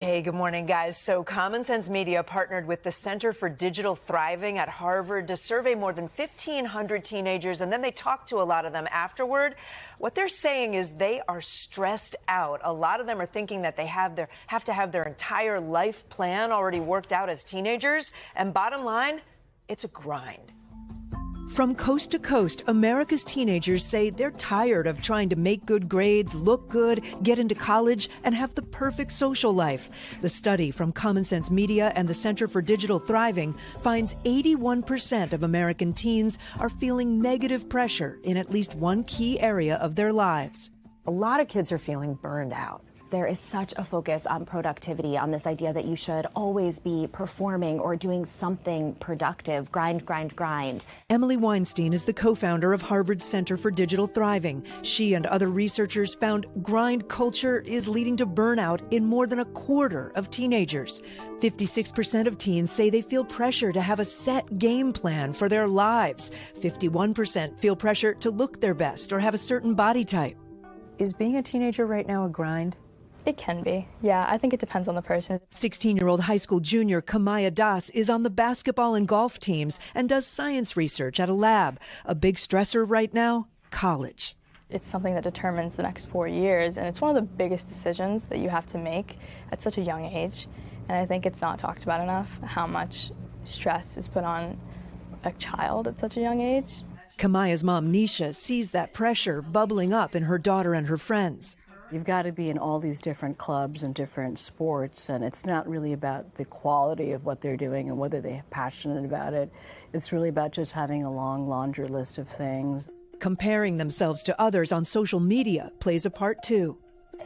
Hey, good morning, guys. So Common Sense Media partnered with the Center for Digital Thriving at Harvard to survey more than 1,500 teenagers, and then they talked to a lot of them afterward. What they're saying is they are stressed out. A lot of them are thinking that they have to have their entire life plan already worked out as teenagers, and bottom line, it's a grind. From coast to coast, America's teenagers say they're tired of trying to make good grades, look good, get into college, and have the perfect social life. The study from Common Sense Media and the Center for Digital Thriving finds 81% of American teens are feeling negative pressure in at least one key area of their lives. A lot of kids are feeling burned out. There is such a focus on productivity, on this idea that you should always be performing or doing something productive, grind, grind, grind. Emily Weinstein is the co-founder of Harvard's Center for Digital Thriving. She and other researchers found grind culture is leading to burnout in more than a quarter of teenagers. 56% of teens say they feel pressure to have a set game plan for their lives. 51% feel pressure to look their best or have a certain body type. Is being a teenager right now a grind? It can be. Yeah, I think it depends on the person. 16-year-old high school junior Kamaya Das is on the basketball and golf teams and does science research at a lab. A big stressor right now, college. It's something that determines the next 4 years, and it's one of the biggest decisions that you have to make at such a young age. And I think it's not talked about enough how much stress is put on a child at such a young age. Kamaya's mom, Nisha, sees that pressure bubbling up in her daughter and her friends. You've got to be in all these different clubs and different sports, and it's not really about the quality of what they're doing and whether they're passionate about it. It's really about just having a long laundry list of things. Comparing themselves to others on social media plays a part too.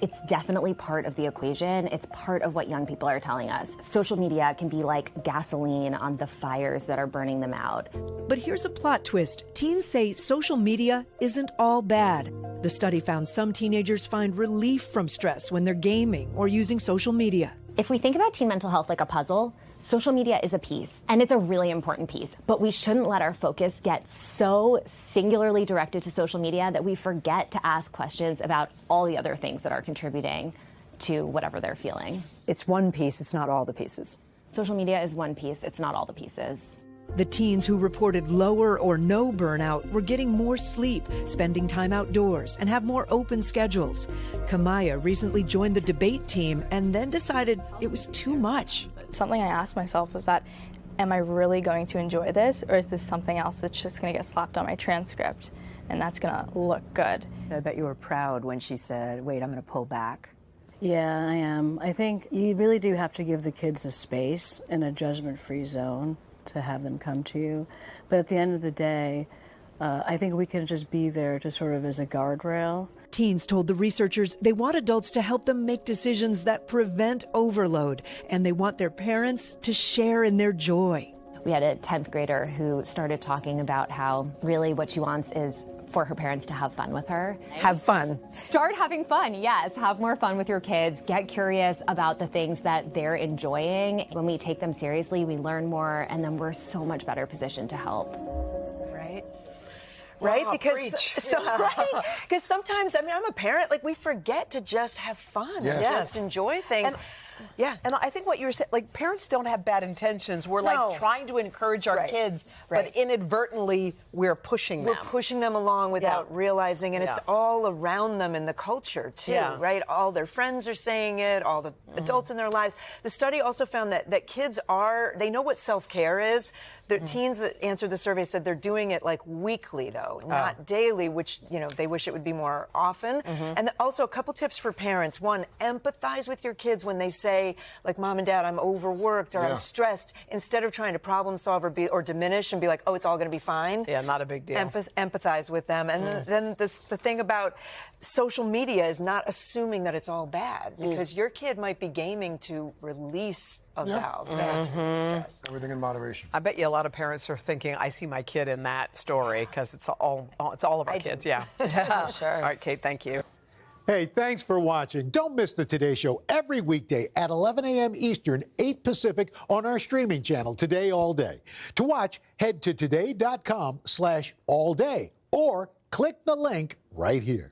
It's definitely part of the equation. It's part of what young people are telling us. Social media can be like gasoline on the fires that are burning them out. But here's a plot twist. Teens say social media isn't all bad. The study found some teenagers find relief from stress when they're gaming or using social media. If we think about teen mental health like a puzzle, social media is a piece, and it's a really important piece. But we shouldn't let our focus get so singularly directed to social media that we forget to ask questions about all the other things that are contributing to whatever they're feeling. It's one piece, it's not all the pieces. Social media is one piece, it's not all the pieces. The teens who reported lower or no burnout were getting more sleep, spending time outdoors, and have more open schedules. Kamaya recently joined the debate team and then decided it was too much. Something I asked myself was that, am I really going to enjoy this, or is this something else that's just going to get slapped on my transcript and that's going to look good? I bet you were proud when she said, wait, I'm going to pull back. Yeah, I am. I think you really do have to give the kids a space and a judgment-free zone to have them come to you. But at the end of the day, I think we can just be there to sort of as a guardrail. Teens told the researchers they want adults to help them make decisions that prevent overload, and they want their parents to share in their joy. We had a 10th grader who started talking about how really what she wants is for her parents to have fun with her. Have fun. Start having fun, yes. Have more fun with your kids. Get curious about the things that they're enjoying. When we take them seriously, we learn more, and then we're so much better positioned to help. Right? Wow, Because sometimes, I mean, I'm a parent, like we forget to just have fun and just enjoy things. And I think what you're saying, like, parents don't have bad intentions. We're like trying to encourage our kids, but inadvertently we're pushing them. We're pushing them along without realizing, and it's all around them in the culture too, right? All their friends are saying it, all the adults in their lives. The study also found that kids they know what self-care is. The teens that answered the survey said they're doing it like weekly though, not daily, which, you know, they wish it would be more often. And also a couple tips for parents. One, empathize with your kids when they say, like, Mom and Dad, I'm overworked or I'm stressed, instead of trying to problem solve or diminish and be like, oh, it's all going to be fine. Yeah, not a big deal. Empathize with them. And then the thing about social media is not assuming that it's all bad, because your kid might be gaming to release a valve, to stress. Everything in moderation. I bet you a lot of parents are thinking, I see my kid in that story, because it's all of our kids. Yeah. Sure. All right, Kate, thank you. Hey, thanks for watching. Don't miss the Today Show every weekday at 11 a.m. Eastern, 8 Pacific on our streaming channel, Today All Day. To watch, head to today.com/allday or click the link right here.